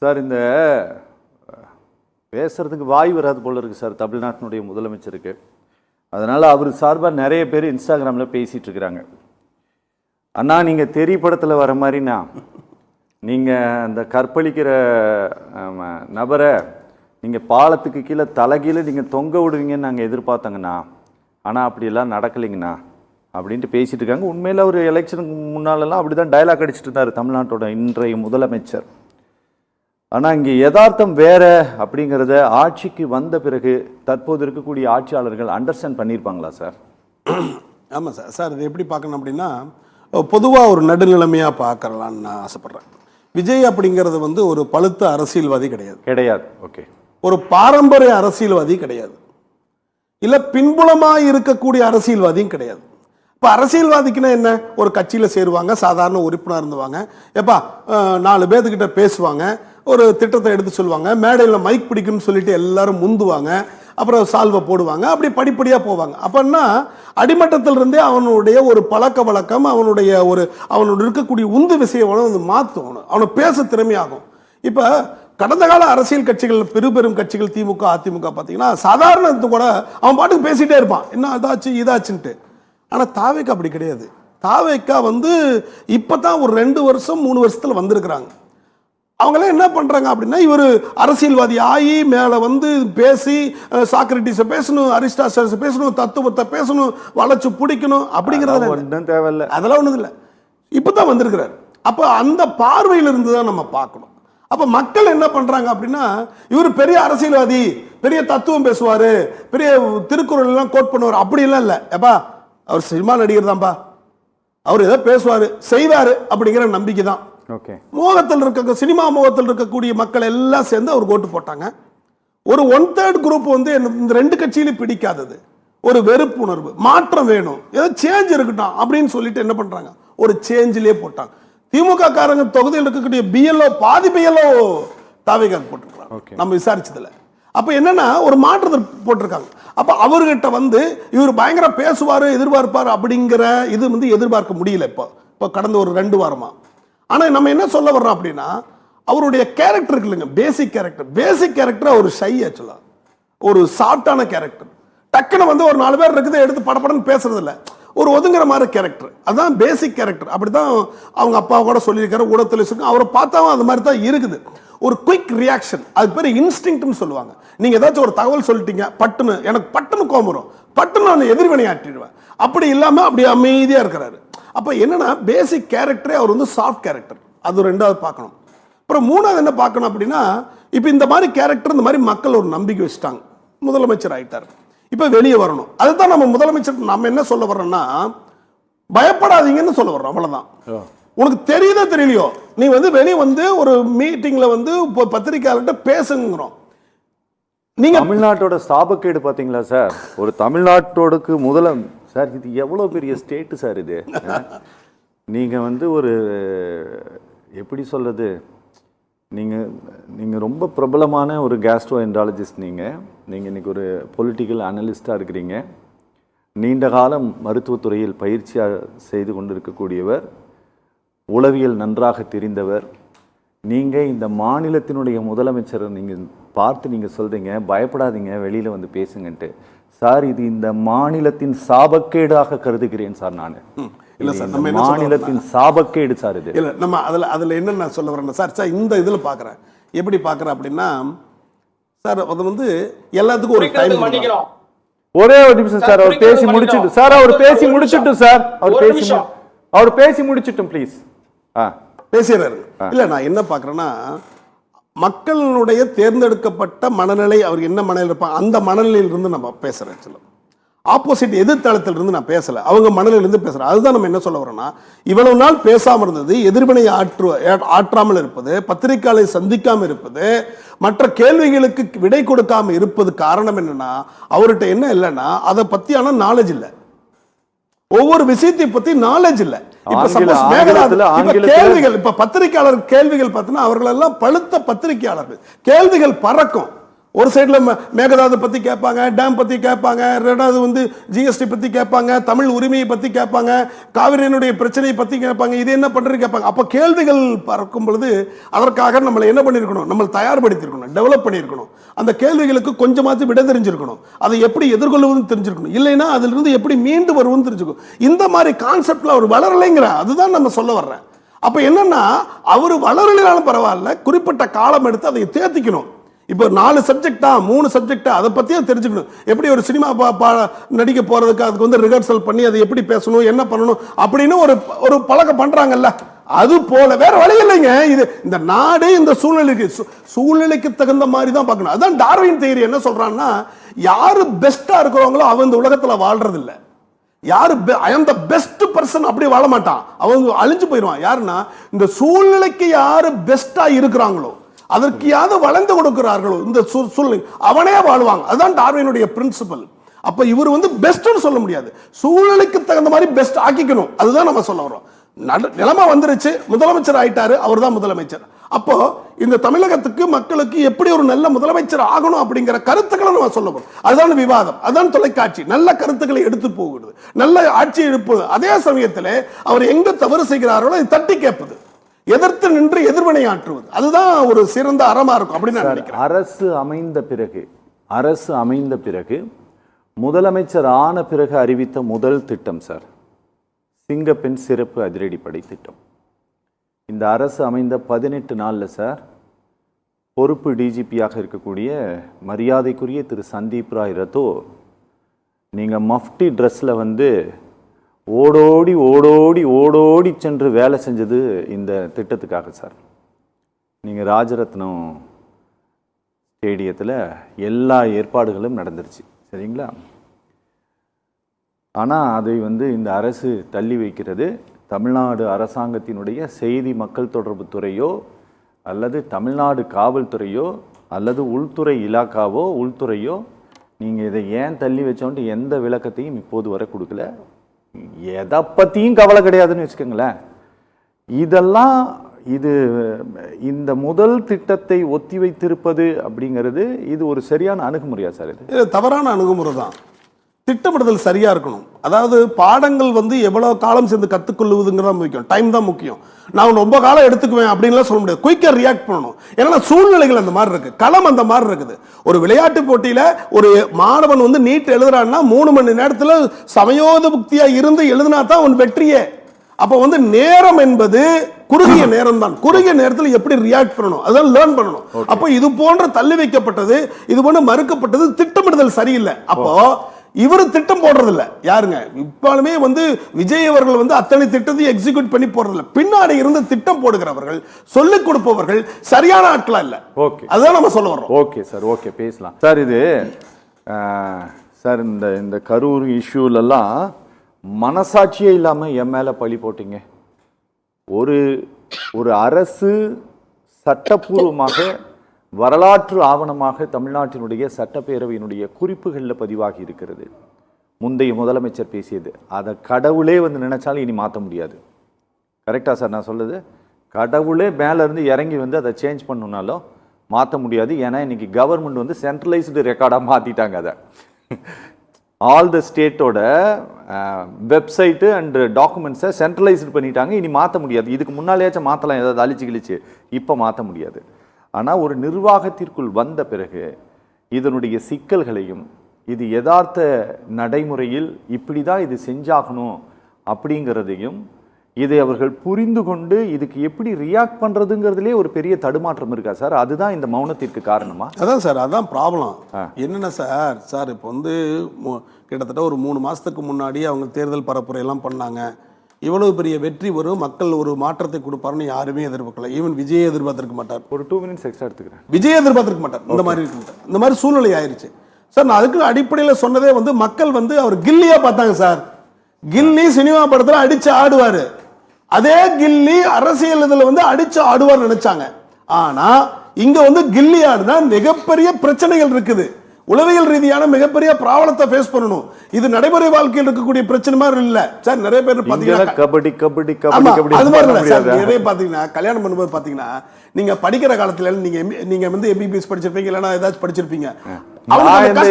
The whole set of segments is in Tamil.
சார் இந்த பேசுறதுக்கு வாய் வராது போல இருக்கு சார் தமிழ்நாட்டினுடைய முதலமைச்சருக்கு. அதனால அவர் சார்பாக நிறைய பேர் இன்ஸ்டாகிராமில் பேசிட்டு இருக்கிறாங்க. அண்ணா நீங்கள் தெரி படத்தில் வர மாதிரிண்ணா நீங்கள் அந்த கற்பழிக்கிற நபரை நீங்கள் பாலத்துக்கு கீழே தலைகீழே நீங்கள் தொங்க விடுவீங்கன்னு நாங்கள் எதிர்பார்த்தங்கண்ணா, ஆனால் அப்படியெல்லாம் நடக்கலைங்கண்ணா அப்படின்ட்டு பேசிட்டு இருக்காங்க. உண்மையில் அவர் எலெக்ஷனுக்கு முன்னாலெல்லாம் அப்படி தான் டைலாக் அடிச்சுட்டு இருந்தார் தமிழ்நாட்டோட இன்றைய முதலமைச்சர். ஆனால் இங்கே யதார்த்தம் வேற அப்படிங்கிறத ஆட்சிக்கு வந்த பிறகு தற்போது இருக்கக்கூடிய ஆட்சியாளர்கள் அண்டர்ஸ்டாண்ட் பண்ணியிருப்பாங்களா சார்? ஆமாம் சார். சார் இது எப்படி பார்க்கணும் அப்படின்னா, பொதுவாக ஒரு நடுநிலைமையாக பார்க்கலான்னு நான் ஆசைப்பட்றேன். விஜய் அப்படிங்கிறது வந்து ஒரு பழுத்த அரசியல்வாதி கிடையாது. ஓகே. ஒரு பாரம்பரிய அரசியல்வாதி கிடையாது. இல்லை பின்புலமாக இருக்கக்கூடிய அரசியல்வாதியும் கிடையாது. இப்போ அரசியல்வாதிக்குன்னா என்ன, ஒரு கட்சியில் சேருவாங்க, சாதாரண உறுப்பினர் இருந்துவாங்க, எப்பா 4 பேர்த்துக்கிட்ட பேசுவாங்க, ஒரு திட்டத்தை எடுத்து சொல்லுவாங்க, மேடையில் மைக் பிடிக்குன்னு சொல்லிட்டு எல்லாரும் முந்துவாங்க, அப்புறம் சால்வை போடுவாங்க, அப்படி படிப்படியாக போவாங்க. அப்படின்னா அடிமட்டத்திலிருந்தே அவனுடைய ஒரு பழக்க வழக்கம், அவனோட இருக்கக்கூடிய உந்து விஷயம் வந்து மாற்றும், அவனை பேச திறமையாகும். இப்போ கடந்த கால அரசியல் கட்சிகள், பெரும் கட்சிகள் திமுக அதிமுக பார்த்தீங்கன்னா சாதாரணத்து கூட அவன் பாட்டுக்கு பேசிகிட்டே இருப்பான், என்ன இதாச்சு இதாச்சுன்ட்டு. ஆனால் தாவேக்கா அப்படி கிடையாது. தாவேக்கா வந்து இப்போ தான் ஒரு 2 வருஷம் 3 வருஷத்தில் வந்திருக்கிறாங்க. அவங்களாம் என்ன பண்ணுறாங்க அப்படின்னா, இவர் அரசியல்வாதி ஆகி மேலே வந்து பேசி சாக்ரட்டிஸை பேசணும், அரிஸ்டாட்டிலை பேசணும், தத்துவத்தை பேசணும், வளைச்சு பிடிக்கணும் அப்படிங்கிறது ஒன்றும் தேவையில்லை, அதெல்லாம் ஒன்றும் இல்லை. இப்போ தான் வந்திருக்கிறார். அப்போ அந்த பார்வையிலிருந்து தான் நம்ம பார்க்கணும். அப்போ மக்கள் என்ன பண்ணுறாங்க அப்படின்னா, இவர் பெரிய அரசியல்வாதி, பெரிய தத்துவம் பேசுவார், பெரிய திருக்குறள் எல்லாம் கோட் பண்ணுவார், அப்படிலாம் இல்லை. எப்பா அவர் சினிமா நடிகர் தான்ப்பா, அவர் ஏதோ பேசுவார் செய்வார் அப்படிங்கிற நம்பிக்கை தான். மோகத்தில் இருக்க சினிமா மோகத்தில் இருக்கக்கூடிய மக்கள் எல்லாம் சேர்ந்து அவர் ஓட்டு போட்டாங்க. ஒரு 1/3 குரூப் வந்து இந்த 2 கட்சியிலும் பிடிக்காதது, ஒரு வெறுப்பு உணர்வு, மாற்றம் வேணும், ஏதோ சேஞ்ச் இருக்கட்டும் அப்படின்னு சொல்லிட்டு என்ன பண்றாங்க, ஒரு சேஞ்சிலே போட்டாங்க. திமுக காரங்க தொகுதியில் இருக்கக்கூடிய பிஎல்ஓ பாதி பிஎல்ஓ தாவேக்காக போட்டிருக்காங்க நம்ம விசாரிச்சதுல. அப்ப என்னன்னா ஒரு மாற்றத்தை போட்டிருக்காங்க. அப்ப அவர்கிட்ட வந்து இவர் பயங்கர பேசுவாரு, எதிர்பார்ப்பாரு அப்படிங்கிற இது வந்து எதிர்பார்க்க முடியல இப்போ கடந்த ஒரு 2 வாரமா. ஆனா நம்ம என்ன சொல்ல வர்றோம் அப்படின்னா, அவருடைய கேரக்டர் இருக்கு இல்லைங்க, பேசிக் கேரக்டர் ஒரு ஷை, ஆக்சுவலா ஒரு சாஃப்டான கேரக்டர். டக்குன்னு வந்து ஒரு 4 பேர் இருக்குது எடுத்து படப்படன்னு பேசுறது இல்லை, ஒரு ஒதுங்குற மாதிரி கேரக்டர். அதுதான் பேசிக் கேரக்டர். அப்படிதான் அவங்க அப்பா கூட சொல்லியிருக்காரு, ஊடகத்தில் அவரை பார்த்தாவும் அது மாதிரி தான் இருக்குது. ஒரு குயிக் ரியாக்ஷன், அது பேர் இன்ஸ்டிங்க்ட்னு சொல்லுவாங்க. நீங்க ஏதாச்சும் ஒரு தகவல் சொல்லிட்டீங்க, எனக்கு பட்டுன்னு கோபம் வரும், பட்டுன்னு நான் எதிர்வினையாற்றிடுவேன். அப்படி இல்லாம அப்படி அமைதியா இருக்கிறாரு. அப்ப என்னன்னா பேசிக் கேரக்டரே அவர் வந்து சாஃப்ட் கேரக்டர். அது 2வது பார்க்கணும். அப்புறம் 3வது என்ன பார்க்கணும் அப்படின்னா, இப்ப இந்த மாதிரி கேரக்டர், இந்த மாதிரி மக்கள் ஒரு நம்பிக்கை வச்சுட்டாங்க, முதலமைச்சர் ஆயிட்டார், இப்ப வெளியே வரணும். அதுதான் நம்ம முதலமைச்சர் நம்ம என்ன சொல்ல வர்றோம்னா, பயப்படாதீங்கன்னு சொல்ல வர்றோம், அவ்வளவுதான். உனக்கு தெரியுதோ தெரியலையோ, நீ வந்து வெளியே வந்து ஒரு மீட்டிங்ல வந்து பத்திரிகையாளர்கிட்ட பேசுங்கிறோம். நீங்க தமிழ்நாட்டோட சாபக்கேடு பாத்தீங்களா சார்? ஒரு தமிழ்நாட்டோடுக்கு சார் இது எவ்வளவு பெரிய ஸ்டேட் சார் இது. நீங்க வந்து ஒரு எப்படி சொல்றது, நீங்க ரொம்ப பிரபலமான ஒரு கேஸ்ட்ரோ என்ட்ராலஜிஸ்ட். நீங்க இன்னைக்கு ஒரு பொலிட்டிக்கல் அனலிஸ்டா இருக்கிறீங்க, நீண்ட காலம் மருத்துவத்துறையில் பயிற்சியாக செய்து கொண்டிருக்கக்கூடியவர், உளவியல் நன்றாக தெரிந்தவர். நீங்கள் இந்த மாநிலத்தினுடைய முதலமைச்சரை நீங்கள் பார்த்து நீங்கள் சொல்கிறீங்க பயப்படாதீங்க வெளியில் வந்து பேசுங்கன்ட்டு. சார் இது இந்த மாநிலத்தின் சாபக்கேடாக கருதுகிறேன் சார். நான் இல்லை சார், நம்ம மாநிலத்தின் சாபக்கேடு சார் இது. இல்லை நம்ம அதில் என்ன நான் சொல்ல வரேன் சார், இந்த இதில் பார்க்குறேன், எப்படி பார்க்குறேன் அப்படின்னா சார், அது வந்து எல்லாத்துக்கும் ஒரு டைம். ஒரே ஒரு நிமிஷம் சார், அவர் பேசி முடிச்சுட்டு சார், அவர் பேசி முடிச்சுட்டும் சார், அவர் பேசி முடிச்சுட்டும் ப்ளீஸ். பேசுறாரு. இல்ல நான் என்ன பாக்குறேன்னா, மக்களுடைய தேர்ந்தெடுக்கப்பட்ட மனநிலை, அவர் என்ன மனநிலை இருப்பாங்க அந்த மனநிலையில இருந்து நம்ம பேசுறேன். ஆப்போசிட் எதிர்த்தளத்தில் இருந்து நான் பேசல, அவங்க மனநிலையில இருந்து பேசுறேன். அதுதான் நம்ம என்ன சொல்ல வரோம்னா, இவ்வளவு நாள் பேசாம இருந்தது, எதிர்வினை ஆற்றாமல் இருப்பது, பத்திரிகையாளரை சந்திக்காம இருப்பது, மற்ற கேள்விகளுக்கு விடை கொடுக்காம இருப்பது காரணம் என்னன்னா, அவர்கிட்ட என்ன இல்லைன்னா அதை பத்தியான நாலேஜ் இல்லை, ஒவ்வொரு விஷயத்தை பத்தி நாலேஜ் இல்லை. பத்திரிகையாளர் கேள்விகள் பார்த்தீங்கன்னா அவர்கள் எல்லாம் பழுத்த பத்திரிகையாளர்கள், கேள்விகள் பறக்கும், ஒரு சைடில் மேகதாது பற்றி கேட்பாங்க, டேம் பற்றி கேட்பாங்க, ரெண்டாவது வந்து ஜிஎஸ்டி பற்றி கேட்பாங்க, தமிழ் உரிமையை பற்றி கேட்பாங்க, காவிரியினுடைய பிரச்சனையை பற்றி கேட்பாங்க, இது என்ன பண்ணுறது கேட்பாங்க. அப்போ கேள்விகள் பார்க்கும் பொழுது அதற்காக நம்மளை என்ன பண்ணியிருக்கணும், நம்ம தயார்படுத்தியிருக்கணும், டெவலப் பண்ணியிருக்கணும். அந்த கேள்விகளுக்கு கொஞ்சமாச்சும் விட தெரிஞ்சிருக்கணும், அதை எப்படி எதிர்கொள்வதுன்னு தெரிஞ்சிருக்கணும், இல்லைன்னா அதிலிருந்து எப்படி மீண்டு வருவதுன்னு தெரிஞ்சுக்கணும். இந்த மாதிரி கான்செப்டில் அவர் வளரலைங்கிற அதுதான் நம்ம சொல்ல வர்றேன். அப்போ என்னன்னா அவர் வளரலைனாலும் பரவாயில்ல, குறிப்பிட்ட காலம் எடுத்து அதை தேர்த்திக்கணும். இப்போ 4 சப்ஜெக்டா 3 சப்ஜெக்டா அதை பற்றியும் தெரிஞ்சுக்கணும். எப்படி ஒரு சினிமா நடிக்க போகிறதுக்கு அதுக்கு வந்து ரிஹர்சல் பண்ணி அதை எப்படி பேசணும், என்ன பண்ணணும் அப்படின்னு ஒரு பழக்கம் பண்ணுறாங்கல்ல, அது போல வேற வழி இல்லைங்க. இது இந்த நாடு இந்த சூழ்நிலைக்கு தகுந்த மாதிரி தான் பார்க்கணும். அதான் டார்வின் தியரி என்ன சொல்றான்னா, யாரு பெஸ்டா இருக்கிறவங்களோ அவன் இந்த உலகத்தில் வாழ்றது இல்லை. யாரு ஐ அம் த பெஸ்ட் பர்சன் அப்படி வாழ மாட்டான், அவங்க அழிஞ்சு போயிடுவான். யாருன்னா இந்த சூழ்நிலைக்கு யாரு பெஸ்டா இருக்கிறாங்களோ, அதற்கு யாவது வளர்ந்து கொடுக்கிறார்களோ இந்த சூழ்நிலை அவனே வாழ்வாங்க. அதுதான் டார்வினுடைய பிரின்சிபல். அப்ப இவர் வந்து பெஸ்ட்னு சொல்ல முடியாது, சூழ்நிலைக்கு தகுந்த மாதிரி பெஸ்ட் ஆக்கிக்கணும். அதுதான் நம்ம சொல்ல வரோம். நிலைமை வந்துருச்சு, முதலமைச்சர் ஆயிட்டாரு, அவர் தான் முதலமைச்சர். அப்போ இந்த தமிழகத்துக்கு மக்களுக்கு எப்படி ஒரு நல்ல முதலமைச்சர் ஆகணும் அப்படிங்கிற கருத்துக்களை நம்ம சொல்ல போறோம். அதுதான் விவாதம், அதுதான் தொலைக்காட்சி. நல்ல கருத்துக்களை எடுத்து போகுது, நல்ல ஆட்சி எழுப்புது. அதே சமயத்தில் அவர் எங்க தவறு செய்கிறார்களோ அதை தட்டி கேட்பது, எதிர்த்து நின்று எதிர்வினை ஆற்றுவது, அதுதான் ஒரு சிறந்த அறமா இருக்கும் அப்படின்னு நான் நினைக்கிறேன். அரசு அமைந்த பிறகு முதலமைச்சர் ஆன பிறகு அறிவித்த முதல் திட்டம் சார் சிங்கப்பெண் சிறப்பு அதிரடிப்படை திட்டம். இந்த அரசு அமைந்த 18 நாளில் சார் பொறுப்பு டிஜிபியாக இருக்கக்கூடிய மரியாதைக்குரிய திரு சந்தீப் ராய் ரத்தோர், நீங்கள் மஃப்டி ட்ரெஸ்ஸில் வந்து ஓடோடி ஓடோடி ஓடோடி சென்று வேலை செஞ்சது இந்த திட்டத்துக்காக சார். நீங்கள் ராஜரத்னம் ஸ்டேடியத்தில் எல்லா ஏற்பாடுகளும் நடந்துருச்சு, சரிங்களா? ஆனால் அதை வந்து இந்த அரசு தள்ளி வைக்கிறது. தமிழ்நாடு அரசாங்கத்தினுடைய செய்தி மக்கள் தொடர்பு துறையோ அல்லது தமிழ்நாடு காவல்துறையோ அல்லது உள்துறை இலாக்காவோ உள்துறையோ நீங்கள் இதை ஏன் தள்ளி வச்சோன்ட்டு எந்த விளக்கத்தையும் இப்போது வரை கொடுக்கல. எதை பற்றியும் கவலை கிடையாதுன்னு வச்சுக்கோங்களேன். இதெல்லாம் இந்த முதல் திட்டத்தை ஒத்தி வைத்திருப்பது அப்படிங்கிறது இது ஒரு சரியான அணுகுமுறையா சார்? இது தவறான அணுகுமுறை தான். திட்டமிடுதல் சரியா இருக்கணும். அதாவது பாடங்கள் வந்து எவ்வளவு காலம் சேர்ந்து கற்றுக்கொள்வதுங்கிறத முக்கியம், டைம் தான் முக்கியம். நான் ரொம்ப காலம் எடுத்துக்குவேன் அப்படின்லாம் சொல்ல முடியாது. குயிக்கா ரியாக்ட் பண்ணணும். ஏன்னா சூழ்நிலைகள் அந்த மாதிரி இருக்கு, களம் அந்த மாதிரி இருக்குது. ஒரு விளையாட்டு போட்டியில ஒரு மாணவன் வந்து நீட் எழுதுறான்னா 3 மணி நேரத்தில் சமயோத புக்தியா இருந்து எழுதினா தான் அவன் வெற்றியே. அப்ப வந்து நேரம் என்பது குறுகிய நேரம் தான். குறுகிய நேரத்தில் எப்படி ரியாக்ட் பண்ணணும் அதான் லேர்ன் பண்ணணும். அப்போ இது போன்ற தள்ளி வைக்கப்பட்டது, இது போன்ற மறுக்கப்பட்டது, திட்டமிடுதல் சரியில்லை. அப்போ இவரு திட்டம் போடுறது இல்ல. யாருங்க இப்பவுமே வந்து விஜய் அவர்கள் வந்து அத்தனை திட்டத்தையும் எக்ஸிக்யூட் பண்ணி போடுறது இல்ல. பின்னாடி இருந்து திட்டம் போடுகிறவர்கள், சொல்லிக் கொடுப்பவர்கள் சரியான ஆட்களா இல்ல. ஓகே, அதான் நம்ம சொல்ல வரோம். ஓகே சார், ஓகே பேசலாம் சார். இது சார் இந்த கரூர் இஷ்யூலெல்லாம் மனசாட்சியே இல்லாமல் என் மேலே பழி போட்டீங்க. ஒரு அரசு சட்டப்பூர்வமாக வரலாற்று ஆவணமாக தமிழ்நாட்டினுடைய சட்டப்பேரவையினுடைய குறிப்புகளில் பதிவாகி இருக்கிறது. முந்தைய முதலமைச்சர் பேசியது, அதை கடவுளே வந்து நினைச்சாலும் இனி மாற்ற முடியாது. கரெக்டா சார் நான் சொல்லுது? கடவுளே மேலேருந்து இறங்கி வந்து அதை சேஞ்ச் பண்ணணுன்னாலும் மாற்ற முடியாது. ஏன்னா இன்னைக்கு கவர்மெண்ட் வந்து சென்ட்ரலைஸ்டு ரெக்கார்டாக மாற்றிட்டாங்க. அதை ஆல் த ஸ்டேட்டோட வெப்சைட்டு அண்ட் டாக்குமெண்ட்ஸை சென்ட்ரலைஸ்டு பண்ணிட்டாங்க. இனி மாற்ற முடியாது. இதுக்கு முன்னாலேயாச்சும் மாற்றலாம், ஏதாவது அழிச்சு கிழிச்சு, இப்போ மாற்ற முடியாது. ஆனால் ஒரு நிர்வாகத்திற்குள் வந்த பிறகு இதனுடைய சிக்கல்களையும் இது யதார்த்த நடைமுறையில் இப்படி தான் இது செஞ்சாகணும் அப்படிங்கிறதையும் இதை அவர்கள் புரிந்து கொண்டு இதுக்கு எப்படி ரியாக்ட் பண்ணுறதுங்கிறதுலே ஒரு பெரிய தடுமாற்றம் இருக்கா சார்? அதுதான் இந்த மௌனத்திற்கு காரணமா? அதான் சார், அதான் ப்ராப்ளம். என்னென்ன சார் இப்போ வந்து கிட்டத்தட்ட ஒரு 3 மாதத்துக்கு முன்னாடி அவங்க தேர்தல் பரப்புரையெல்லாம் பண்ணாங்க. இவ்வளவு பெரிய வெற்றி வரும், மக்கள் ஒரு மாற்றத்தை கொடுப்பாருன்னு யாருமே எதிர்பார்க்கல. ஈவன் விஜய் எதிர்பார்த்திருக்க மாட்டார். ஒரு 2 மினிட்ஸ் எக்ஸ்ட்ரா எடுத்துக்கிறேன். விஜய் எதிர்பார்த்திருக்க மாட்டார். இந்த மாதிரி சூழ்நிலை ஆயிடுச்சு சார். நான் அதுக்கு அடிப்படையில் சொன்னதே வந்து மக்கள் வந்து அவர் கில்லியா பார்த்தாங்க சார். கில்லி சினிமா படத்தில் அடிச்சு ஆடுவாரு, அதே கில்லி அரசியல் இதுல வந்து அடிச்சு ஆடுவார் நினைச்சாங்க. ஆனா இங்க வந்து கில்லி ஆடுனா மிகப்பெரிய பிரச்சனைகள் இருக்குது. உளவியல் ரீதியான மிகப்பெரிய ப்ராப்ளத்தை ஃபேஸ் பண்ணணும். இது நடைமுறை வாழ்க்கையில் இருக்கக்கூடிய பிரச்சனை மாதிரி இல்ல சார். நிறைய பேர் பாத்தீங்கன்னா கபடி கபடி ஆமா, கபடி அது மாதிரி இல்ல சார். நிறைய பாத்தீங்கன்னா கல்யாணம் பண்ணும்போது பாத்தீங்கன்னா நீங்க படிக்கிற காலத்துல நீங்க வந்து எம்பிபிஎஸ் படிச்சிருப்பீங்க, இல்லனா ஏதாச்சும் படிச்சிருப்பீங்க.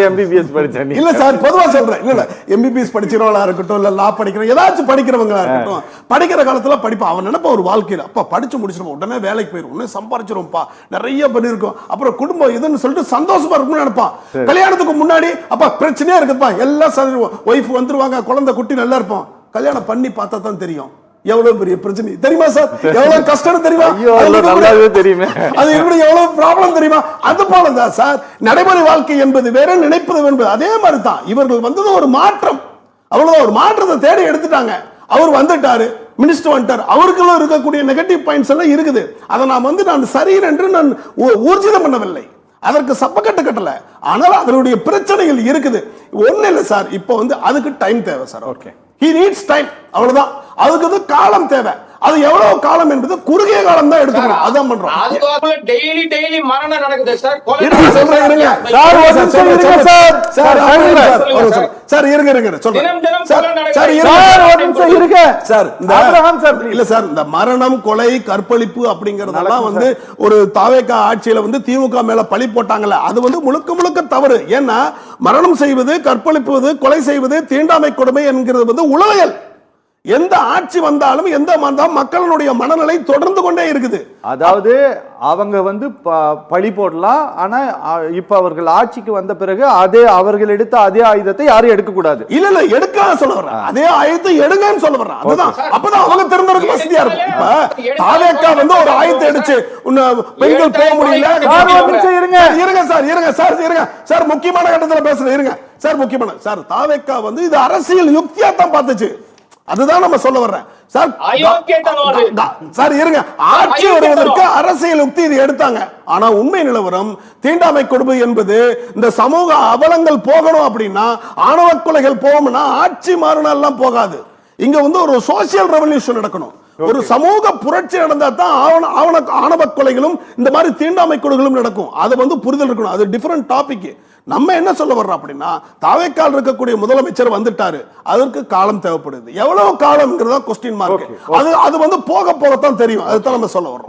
எம்பிபிஎஸ் படிச்சேன் இல்ல சார், பொதுவா சொல்றேன். இல்ல எம்பிபிஎஸ் படிக்கிறவங்களா இருக்கட்டும், இல்ல லா படிக்கிற ஏதாச்சும் படிக்கிறவங்களா இருக்கட்டும், படிக்கிற காலத்துல படிப்பா. அவன் நினைப்பா ஒரு வாழ்க்கையில அப்பா படிச்சு முடிச்சிருப்போம், உடனே வேலைக்கு போயிடும், உடனே சம்பாதிச்சிருவோம்ப்பா, நிறைய பண்ணிருக்கோம், அப்புறம் குடும்பம் இதுன்னு சொல்லிட்டு சந்தோஷமா இருக்கும்னு நினைப்பான். கல்யாணத்துக்கு முன்னாடி அப்பா பிரச்சனையா இருக்குப்பா, எல்லாம் ஒய்ஃப் வந்துருவாங்க, குழந்தை குட்டி நல்லா இருப்போம். கல்யாணம் பண்ணி பார்த்தா தான் தெரியும் எவ்வளவு பெரிய பிரச்சனை தெரியுமா சார், எவ்வளவு கஷ்டம் தெரியுமா, தெரியுமே அது எப்படி எவ்வளவு ப்ராப்ளம் தெரியுமா. அது போலதான் சார் நடைமுறை வாழ்க்கை என்பது வேற, நினைப்பது என்பது அதே மாதிரி தான். இவர்கள் வந்தது ஒரு மாற்றம், அவ்வளவுதான். ஒரு மாற்றத்தை தேடி எடுத்துட்டாங்க. அவர் வந்துட்டாரு, மினிஸ்டர் வந்துட்டார், அவருக்குள்ள இருக்கக்கூடிய நெகட்டிவ் பாயிண்ட்ஸ் எல்லாம் இருக்குது. அதை நான் சரி என்று நான் ஊர்ஜிதம் பண்ணவில்லை, அதற்கு சப்பக்கட்டு கட்டல. ஆனால் அதனுடைய பிரச்சனைகள் இருக்குது. ஒண்ணு இல்ல சார், இப்போ அதுக்கு டைம் தேவை sir. Okay, he needs time, அவ்வளவுதான். அதுக்கு காலம் தேவை. அது எவ்வளவு காலம் என்பது குறுகிய காலம் தான் எடுத்துக்கணும். அதான் பண்றோம். அதுக்குள்ள டெய்லி மரணம் நடக்குது சார். சார் இருங்க சொல்றேன் சார். இல்ல சார், இந்த மரணம், கொலை, கற்பழிப்பு அப்படிங்கறதெல்லாம் ஒரு தாவேகா ஆட்சியில திமுக மேல பழி போட்டாங்கல்ல, அது முழுக்க முழுக்க தவறு. ஏன்னா மரணம் செய்வது, கற்பழிப்பது, கொலை செய்வது, தீண்டாமை கொடுமை என்கிறது உளவியல். எந்த ஆட்சி வந்தாலும் எந்த மக்களுடைய மனநிலை தொடர்ந்து கொண்டே இருக்குது. அதாவது அவங்க பழி போடலாம், ஆனா இப்ப அவர்கள் ஆட்சிக்கு வந்த பிறகு அதே அவர்கள் எடுத்த அதே ஆயுதத்தை யாரும் எடுக்க கூடாது. இல்ல எடுக்க சொல்ல வர்றேன், அதே ஆயுதத்தை எடுங்கன்னு சொல்ல வர்றேன். அதுதான், அப்பதான் அவங்க திரும்பறதுக்கு வசதியா இருக்கும். இப்ப தாவேகா ஒரு ஆயுதத்தை எடுச்சு பெண்கள் போக முடியல. இருங்க சார், முக்கியமான கட்டத்துல பேசுறேன். இருங்க சார், முக்கியமான சார், தாவேகா இது அரசியல் யுக்தியா தான் பார்த்துச்சு. அதுதான் நம்ம சொல்ல வர்றேன் சார். சார் இருங்க, ஆட்சி வருவதற்கு அரசியல் யுக்தி இது எடுத்தாங்க. ஆனா உண்மை நிலவரம், தீண்டாமை கொடுமை என்பது இந்த சமூக அவலங்கள் போகணும் அப்படின்னா, ஆணவ கொலைகள் போகணும்னா ஆட்சி மாறினாலாம் போகாது. இங்க ஒரு சோசியல் ரெவல்யூஷன் நடக்கணும், ஒரு சமூக புரட்சி நடந்தா தான் ஆணவ கொலைகளும் இந்த மாதிரி தீண்டாமை கொடுகளும் நடக்கும். அது புரிதல் இருக்கணும். அது டிஃபரண்ட் டாபிக். நம்ம என்ன சொல்ல வர்றோம் அப்படின்னா, தாவேக்கால் இருக்கக்கூடிய முதலமைச்சர் வந்துட்டாரு, அதற்கு காலம் தேவைப்படுது. எவ்வளவு காலம்ங்கிறதா கொஸ்டின் மார்க். அது போக போகத்தான் தெரியும். அதுதான் நம்ம சொல்ல வர்றோம்.